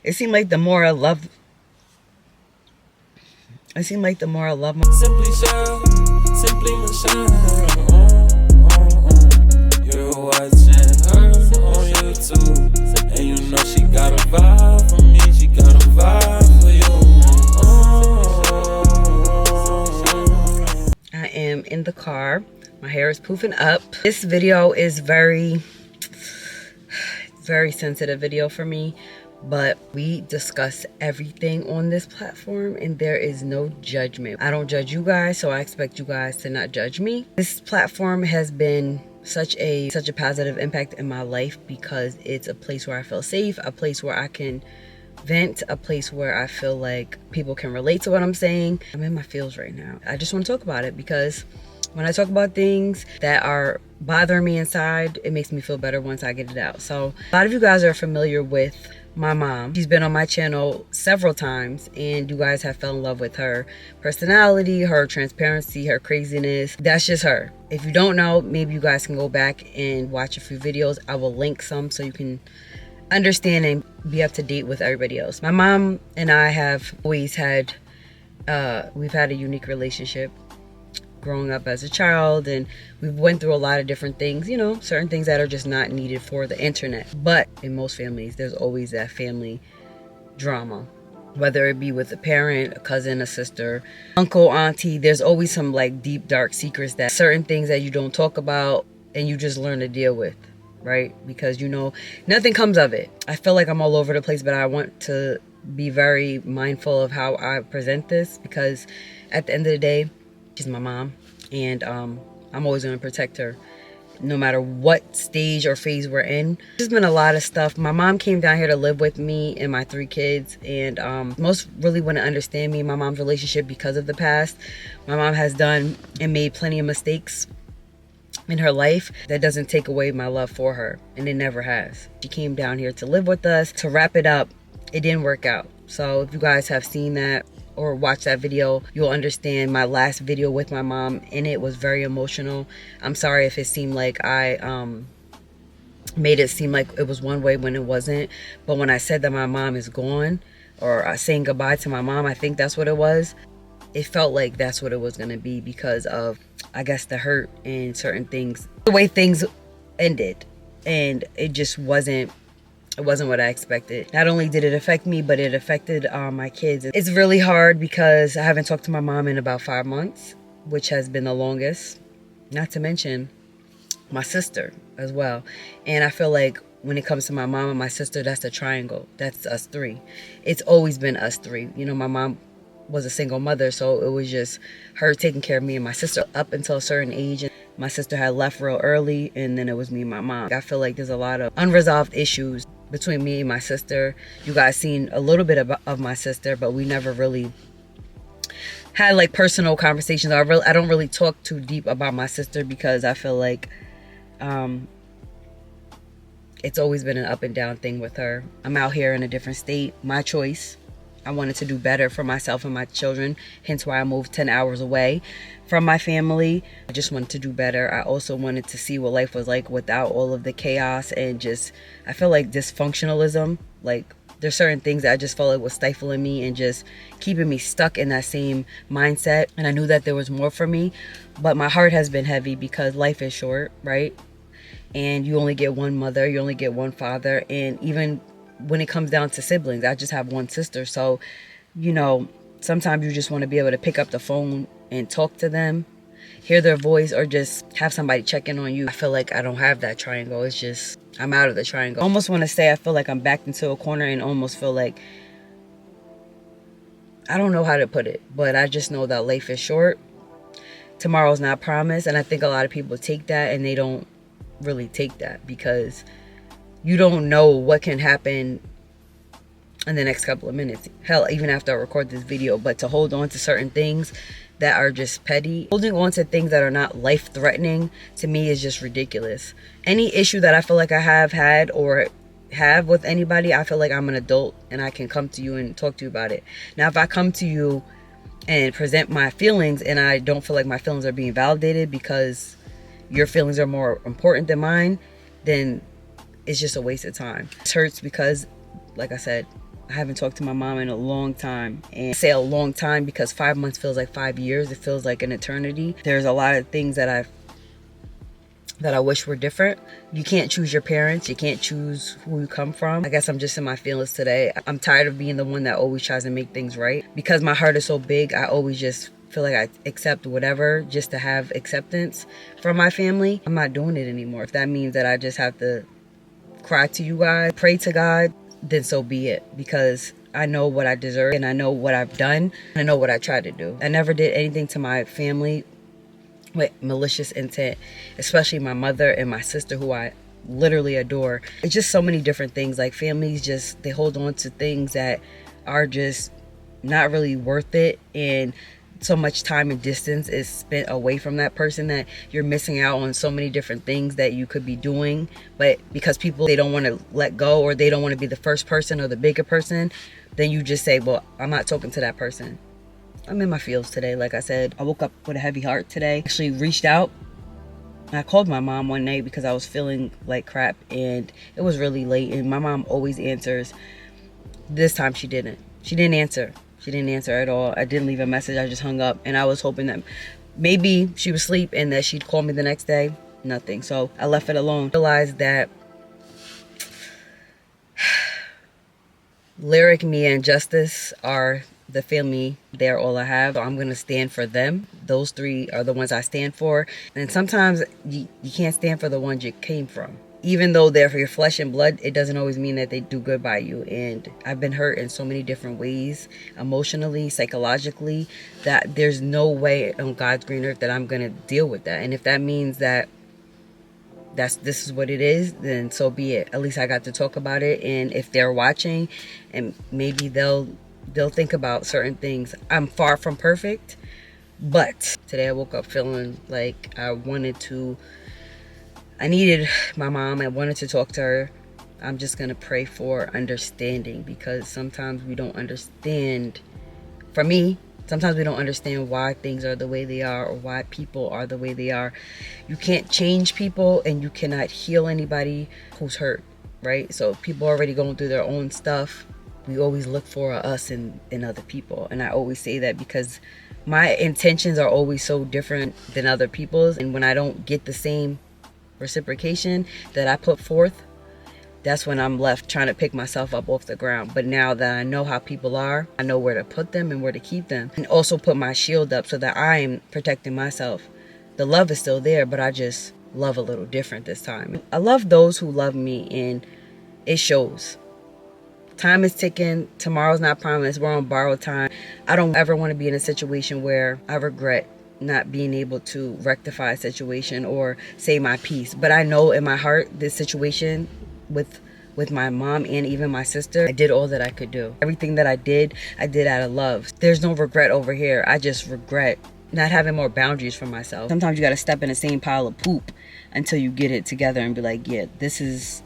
It seemed like the more I love my Simply Shell, Simply Michelle. You're watching her on YouTube, and you know she got a vibe for me. She got a vibe for you. I am in the car. My hair is poofing up. This video is very sensitive video for me, but we discuss everything on this platform and there is no judgment. I don't judge you guys, so I expect you guys to not judge me. This platform has been such a positive impact in my life because it's a place where I feel safe, a place where I can vent, a place where I feel like people can relate to what I'm saying. I'm in my feels right now. I just want to talk about it because when I talk about things that are bothering me inside, it makes me feel better once I get it out. So a lot of you guys are familiar with my mom. She's been on my channel several times and you guys have fell in love with her personality, her transparency, her craziness. That's just her. If you don't know, maybe you guys can go back and watch a few videos. I will link some so you can understand and be up to date with everybody else. My mom and I have always had we've had a unique relationship growing up as a child, and we've went through a lot of different things, you know, certain things that are just not needed for the internet. But in most families, there's always that family drama, whether it be with a parent, a cousin, a sister, uncle, auntie. There's always some like deep dark secrets, that certain things that you don't talk about and you just learn to deal with, right? Because you know nothing comes of it. I feel like I'm all over the place, but I want to be very mindful of how I present this, because at the end of the day, she's my mom, and I'm always going to protect her no matter what stage or phase we're in. There's been a lot of stuff. My mom came down here to live with me and my 3 kids, and most really wouldn't understand me and my mom's relationship because of the past. My mom has done and made plenty of mistakes in her life. That doesn't take away my love for her, and it never has. She came down here to live with us. To wrap it up, it didn't work out. So if you guys have seen that or watch that video, you'll understand my last video with my mom, and it was very emotional. I'm sorry if it seemed like I made it seem like it was one way when it wasn't. But when I said that my mom is gone, or saying goodbye to my mom, I think that's what it was. It felt like that's what it was going to be because of, I guess, the hurt and certain things, the way things ended, and it just wasn't what I expected. Not only did it affect me, but it affected my kids. It's really hard because I haven't talked to my mom in about 5 months, which has been the longest. Not to mention my sister as well. And I feel like when it comes to my mom and my sister, that's a triangle. That's us 3. It's always been us 3. You know, my mom was a single mother, so it was just her taking care of me and my sister up until a certain age. And my sister had left real early, and then it was me and my mom. I feel like there's a lot of unresolved issues between me and my sister. You guys seen a little bit of my sister, but we never really had like personal conversations. I don't really talk too deep about my sister because I feel like it's always been an up and down thing with her. I'm out here in a different state, my choice. I wanted to do better for myself and my children, hence why I moved 10 hours away from my family. I just wanted to do better. I also wanted to see what life was like without all of the chaos and just, I feel like dysfunctionalism. Like there's certain things that I just felt like was stifling me and just keeping me stuck in that same mindset. And I knew that there was more for me, but my heart has been heavy because life is short, right? And you only get one mother, you only get one father, and even when it comes down to siblings, I just have one sister. So, you know, sometimes you just want to be able to pick up the phone and talk to them, hear their voice, or just have somebody check in on you. I feel like I don't have that triangle. It's just, I'm out of the triangle. I almost want to say I feel like I'm backed into a corner and almost feel like, I don't know how to put it, but I just know that life is short. Tomorrow's not promised. And I think a lot of people take that and they don't really take that because you don't know what can happen in the next couple of minutes. Hell, even after I record this video. But to hold on to certain things that are just petty, holding on to things that are not life-threatening, to me is just ridiculous. Any issue that I feel like I have had or have with anybody, I feel like I'm an adult and I can come to you and talk to you about it. Now, if I come to you and present my feelings and I don't feel like my feelings are being validated because your feelings are more important than mine, then it's just a waste of time. It hurts because, like I said, I haven't talked to my mom in a long time. And I say a long time because 5 months feels like 5 years. It feels like an eternity. There's a lot of things that I wish were different. You can't choose your parents. You can't choose who you come from. I guess I'm just in my feelings today. I'm tired of being the one that always tries to make things right. Because my heart is so big, I always just feel like I accept whatever just to have acceptance from my family. I'm not doing it anymore. If that means that I just have to cry to you guys, pray to God, then so be it. Because I know what I deserve and I know what I've done. I know what I tried to do. I never did anything to my family with malicious intent, especially my mother and my sister, who I literally adore. It's just so many different things. Like, families just, they hold on to things that are just not really worth it, and so much time and distance is spent away from that person that you're missing out on so many different things that you could be doing. But because people, they don't want to let go, or they don't want to be the first person or the bigger person, then you just say, well, I'm not talking to that person. I'm in my feels today. Like I said, I woke up with a heavy heart today. Actually reached out. I called my mom one night because I was feeling like crap, and it was really late, and my mom always answers. This time she didn't. She didn't answer. She didn't answer at all. I didn't leave a message. I just hung up, and I was hoping that maybe she was asleep and that she'd call me the next day. Nothing. So I left it alone. Realized that Lyric, Mia, and Justice are the family. They're all I have. I'm going to stand for them. Those three are the ones I stand for. And sometimes you can't stand for the ones you came from. Even though they're for your flesh and blood, it doesn't always mean that they do good by you. And I've been hurt in so many different ways, emotionally, psychologically, that there's no way on God's green earth that I'm going to deal with that. And if that means that this is what it is, then so be it. At least I got to talk about it. And if they're watching, and maybe they'll think about certain things. I'm far from perfect, but today I woke up feeling like I needed my mom. I wanted to talk to her. I'm just going to pray for understanding, because sometimes we don't understand. For me, sometimes we don't understand why things are the way they are, or why people are the way they are. You can't change people, and you cannot heal anybody who's hurt, right? So people are already going through their own stuff. We always look for us in other people. And I always say that because my intentions are always so different than other people's. And when I don't get the same reciprocation that I put forth, that's when I'm left trying to pick myself up off the ground. But now that I know how people are, I know where to put them and where to keep them, and also put my shield up so that I am protecting myself. The love is still there, but I just love a little different this time. I love those who love me, and it shows. Time is ticking. Tomorrow's not promised. We're on borrowed time. I don't ever want to be in a situation where I regret not being able to rectify a situation or say my piece. But I know in my heart, this situation with my mom and even my sister, I did all that I could do. Everything that I did out of love. There's no regret over here. I just regret not having more boundaries for myself. Sometimes you got to step in the same pile of poop until you get it together and be like, yeah, this is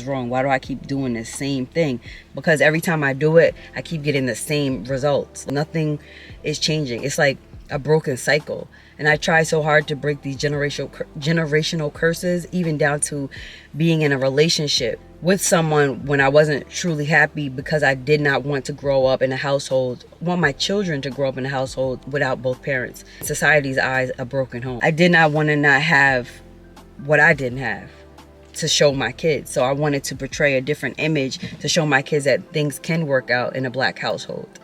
wrong. Why do I keep doing this same thing? Because every time I do it, I keep getting the same results. Nothing is changing. It's like a broken cycle. And I try so hard to break these generational curses, even down to being in a relationship with someone when I wasn't truly happy, because I did not want to grow up in a household, want my children to grow up in a household without both parents. In society's eyes, a broken home. I did not want to not have what I didn't have to show my kids. So I wanted to portray a different image to show my kids that things can work out in a black household.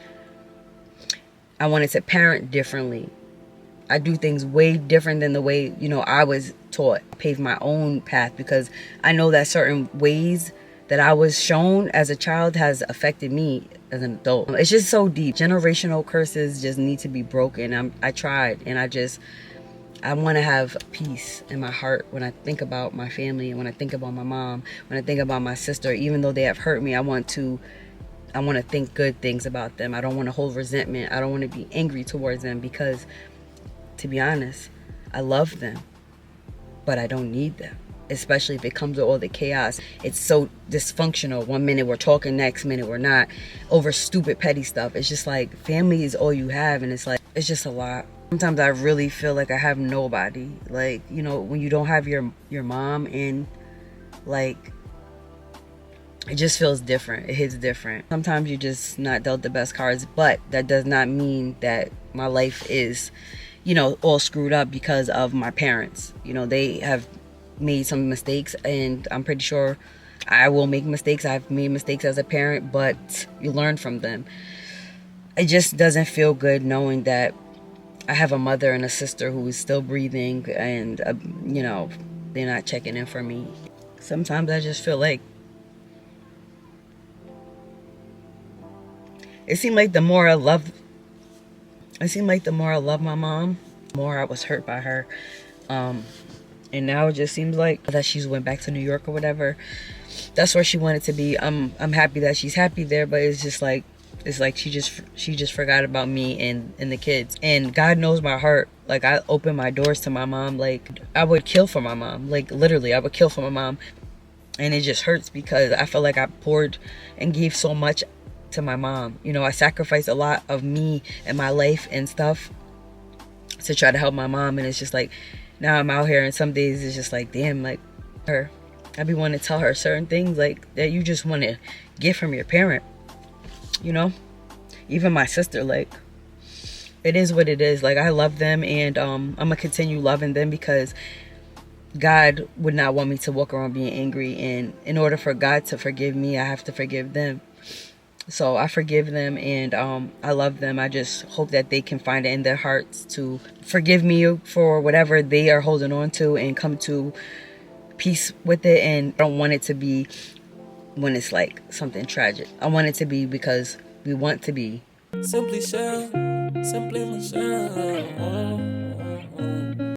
I wanted to parent differently. I do things way different than the way, I was taught. I paved my own path because I know that certain ways that I was shown as a child has affected me as an adult. It's just so deep. Generational curses just need to be broken. I tried, and I want to have peace in my heart when I think about my family, and when I think about my mom, when I think about my sister. Even though they have hurt me, I want to think good things about them. I don't want to hold resentment. I don't want to be angry towards them, because to be honest, I love them, but I don't need them, especially if it comes with all the chaos. It's so dysfunctional. One minute we're talking, next minute we're not, over stupid petty stuff. It's just like, family is all you have, and it's like, it's just a lot. Sometimes I really feel like I have nobody. Like, when you don't have your mom, and like, it just feels different. It hits different. Sometimes you're just not dealt the best cards, but that does not mean that my life is, all screwed up because of my parents. They have made some mistakes, and I'm pretty sure I will make mistakes. I've made mistakes as a parent, but you learn from them. It just doesn't feel good knowing that I have a mother and a sister who is still breathing, and they're not checking in for me. Sometimes I just feel like it seemed like the more I love my mom, the more I was hurt by her. And now it just seems like that she's went back to New York or whatever. That's where she wanted to be. I'm happy that she's happy there, but it's like she just forgot about me and the kids. And God knows my heart. Like, I opened my doors to my mom. Like, I would kill for my mom. Like, literally, I would kill for my mom. And it just hurts because I feel like I poured and gave so much to my mom. I sacrificed a lot of me and my life and stuff to try to help my mom. And it's just like, now I'm out here, and some days it's just like, damn, like, I be wanting to tell her certain things like that you just want to get from your parent. Even my sister, like, it is what it is. Like, I love them, and I'm gonna continue loving them because God would not want me to walk around being angry, and in order for God to forgive me, I have to forgive them. So I forgive them, and I love them. I just hope that they can find it in their hearts to forgive me for whatever they are holding on to and come to peace with it. And I don't want it to be when it's like something tragic. I want it to be because we want to be. Simply Michelle.